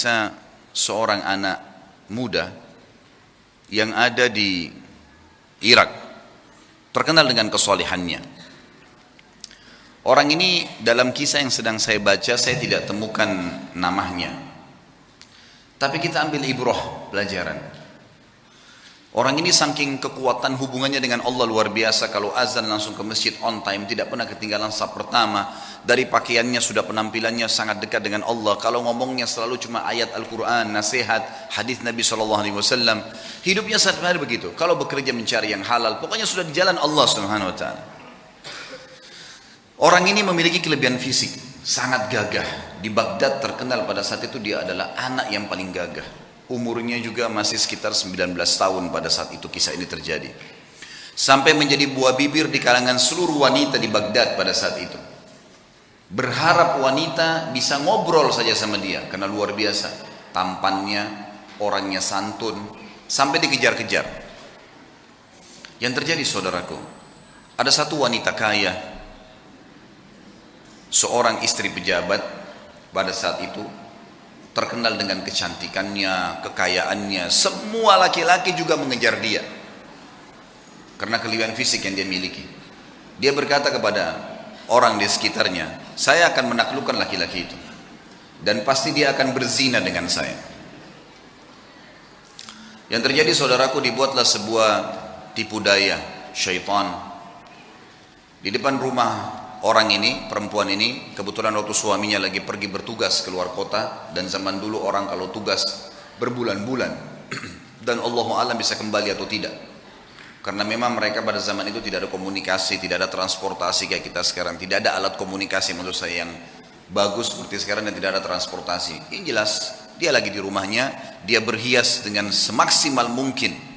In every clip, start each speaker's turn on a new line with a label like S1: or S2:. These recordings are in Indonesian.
S1: kisah seorang anak muda yang ada di Irak, terkenal dengan kesalehannya. Orang ini dalam kisah yang sedang saya baca, saya tidak temukan namanya. Tapi kita ambil ibrah, pelajaran. Orang ini saking kekuatan hubungannya dengan Allah luar biasa. Kalau azan langsung ke masjid on time, tidak pernah ketinggalan saf pertama. Dari pakaiannya sudah penampilannya sangat dekat dengan Allah. Kalau ngomongnya selalu cuma ayat Al-Quran, nasihat, hadis Nabi SAW. Hidupnya sehari-hari begitu. Kalau bekerja mencari yang halal, pokoknya sudah di jalan Allah Subhanahu Wa Taala. Orang ini memiliki kelebihan fisik, sangat gagah. Di Baghdad terkenal pada saat itu dia adalah anak yang paling gagah. Umurnya juga masih sekitar 19 tahun pada saat itu kisah ini terjadi. Sampai menjadi buah bibir di kalangan seluruh wanita di Baghdad pada saat itu. Berharap wanita bisa ngobrol saja sama dia karena luar biasa. Tampannya, orangnya santun, sampai dikejar-kejar. Yang terjadi saudaraku, ada satu wanita kaya, seorang istri pejabat pada saat itu, terkenal dengan kecantikannya, kekayaannya. Semua laki-laki juga mengejar dia karena kelebihan fisik yang dia miliki. Dia berkata kepada orang di sekitarnya, saya akan menaklukkan laki-laki itu dan pasti dia akan berzina dengan saya. Yang terjadi saudaraku, dibuatlah sebuah tipu daya syaitan di depan rumah orang ini, perempuan ini. Kebetulan waktu suaminya lagi pergi bertugas keluar kota, dan zaman dulu orang kalau tugas berbulan-bulan dan Allahu a'lam bisa kembali atau tidak, karena memang mereka pada zaman itu tidak ada komunikasi, tidak ada transportasi kayak kita sekarang, tidak ada alat komunikasi menurut saya yang bagus seperti sekarang, dan tidak ada transportasi. Yang jelas dia lagi di rumahnya, dia berhias dengan semaksimal mungkin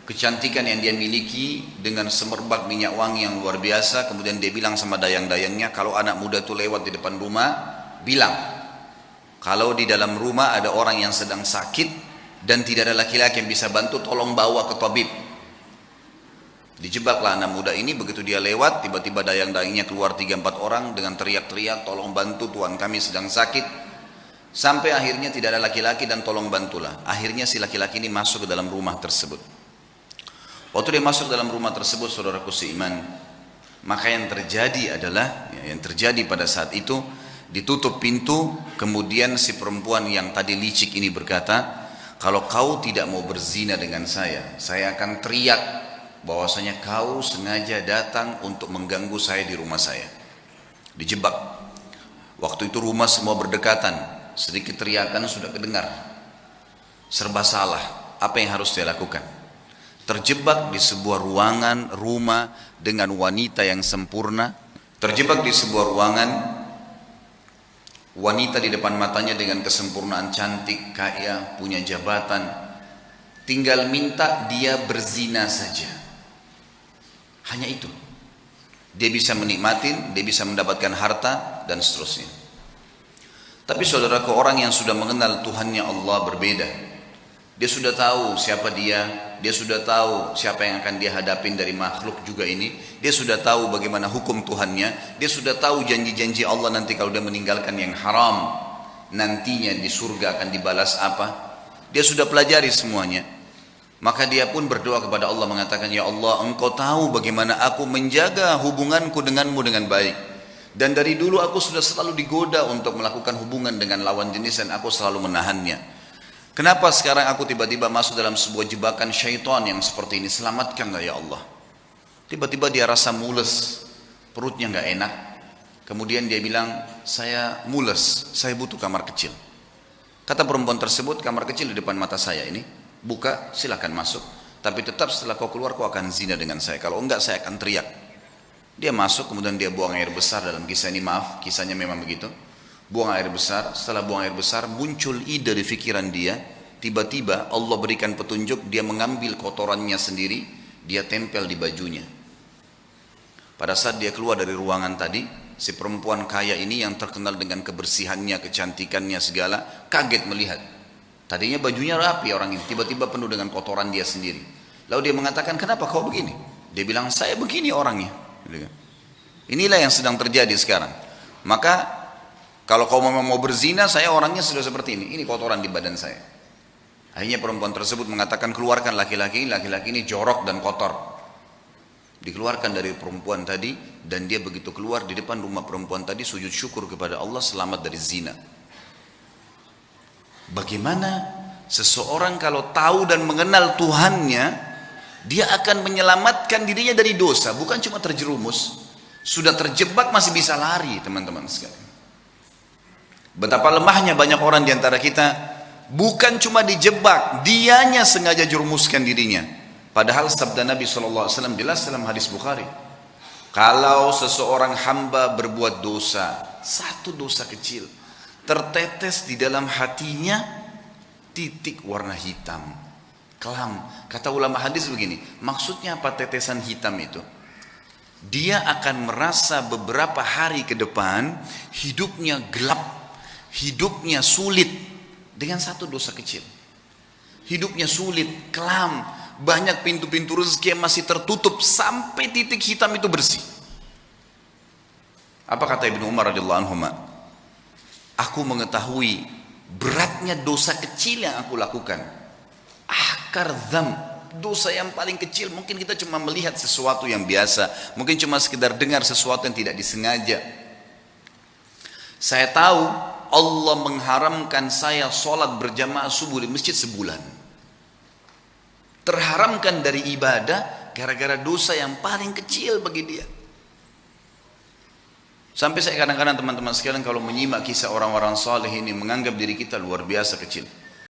S1: kecantikan yang dia miliki dengan semerbak minyak wangi yang luar biasa. Kemudian dia bilang sama dayang-dayangnya, kalau anak muda itu lewat di depan rumah, bilang kalau di dalam rumah ada orang yang sedang sakit dan tidak ada laki-laki yang bisa bantu, tolong bawa ke tabib. Dijebaklah anak muda ini. Begitu dia lewat, tiba-tiba dayang-dayangnya keluar 3-4 orang dengan teriak-teriak, tolong bantu, tuan kami sedang sakit. Sampai akhirnya tidak ada laki-laki dan tolong bantulah. Akhirnya si laki-laki ini masuk ke dalam rumah tersebut. Waktu dia masuk dalam rumah tersebut, saudaraku seiman, maka yang terjadi adalah, yang terjadi pada saat itu, ditutup pintu. Kemudian si perempuan yang tadi licik ini berkata, kalau kau tidak mau berzina dengan saya akan teriak bahwasanya kau sengaja datang untuk mengganggu saya di rumah saya. Dijebak. Waktu itu rumah semua berdekatan, sedikit teriakan sudah kedengar. Serba salah, apa yang harus dia lakukan? Terjebak di sebuah ruangan rumah dengan wanita yang sempurna, terjebak di sebuah ruangan, wanita di depan matanya dengan kesempurnaan, cantik, kaya, punya jabatan, tinggal minta dia berzina saja. Hanya itu, dia bisa menikmati, dia bisa mendapatkan harta dan seterusnya. Tapi saudaraku, orang yang sudah mengenal Tuhannya Allah berbeda. Dia sudah tahu siapa dia sudah tahu siapa yang akan dia hadapin dari makhluk juga ini. Dia sudah tahu bagaimana hukum Tuhannya. Dia sudah tahu janji-janji Allah nanti kalau dia meninggalkan yang haram, nantinya di surga akan dibalas apa. Dia sudah pelajari semuanya. Maka dia pun berdoa kepada Allah mengatakan, ya Allah, engkau tahu bagaimana aku menjaga hubunganku denganmu dengan baik. Dan dari dulu aku sudah selalu digoda untuk melakukan hubungan dengan lawan jenis dan aku selalu menahannya. Kenapa sekarang aku tiba-tiba masuk dalam sebuah jebakan syaitan yang seperti ini? Selamatkanlah ya Allah. Tiba-tiba dia rasa mules, perutnya nggak enak. Kemudian dia bilang, saya mules, saya butuh kamar kecil. Kata perempuan tersebut, kamar kecil di depan mata saya ini, buka, silakan masuk. Tapi tetap setelah kau keluar kau akan zina dengan saya. Kalau enggak saya akan teriak. Dia masuk, kemudian dia buang air besar. Dalam kisah ini, maaf, kisahnya memang begitu. Buang air besar. Setelah buang air besar, muncul ide di pikiran dia. Tiba-tiba Allah berikan petunjuk, dia mengambil kotorannya sendiri, dia tempel di bajunya. Pada saat dia keluar dari ruangan tadi, si perempuan kaya ini yang terkenal dengan kebersihannya, kecantikannya segala, kaget melihat. Tadinya bajunya rapi orang ini, tiba-tiba penuh dengan kotoran dia sendiri. Lalu dia mengatakan, kenapa kau begini? Dia bilang, saya begini orangnya. Inilah yang sedang terjadi sekarang. Maka Kalau kau memang mau berzina, saya orangnya sudah seperti ini kotoran di badan saya. Akhirnya perempuan tersebut mengatakan, keluarkan laki-laki ini jorok dan kotor. Dikeluarkan dari perempuan tadi, dan dia begitu keluar di depan rumah perempuan tadi sujud syukur kepada Allah selamat dari zina. Bagaimana seseorang kalau tahu dan mengenal Tuhannya, dia akan menyelamatkan dirinya dari dosa, bukan cuma terjerumus. Sudah terjebak masih bisa lari, teman-teman sekalian. Betapa lemahnya banyak orang di antara kita, bukan cuma dijebak, dianya sengaja jerumuskan dirinya. Padahal sabda Nabi SAW jelas dalam hadis Bukhari. Kalau seseorang hamba berbuat dosa, satu dosa kecil, tertetes di dalam hatinya titik warna hitam, kelam. Kata ulama hadis begini, maksudnya apa tetesan hitam itu? Dia akan merasa beberapa hari ke depan hidupnya gelap, hidupnya sulit dengan satu dosa kecil. Hidupnya sulit, kelam. Banyak pintu-pintu rezeki yang masih tertutup sampai titik hitam itu bersih. Apa kata Ibnu Umar radhiyallahu anhu? Aku mengetahui beratnya dosa kecil yang aku lakukan. Akar dzam, dosa yang paling kecil. Mungkin kita cuma melihat sesuatu yang biasa, mungkin cuma sekedar dengar sesuatu yang tidak disengaja. Saya tahu Allah mengharamkan saya sholat berjamaah subuh di masjid sebulan. Terharamkan dari ibadah gara-gara dosa yang paling kecil bagi dia. Sampai saya kadang-kadang teman-teman sekalian kalau menyimak kisah orang-orang saleh ini menganggap diri kita luar biasa kecil.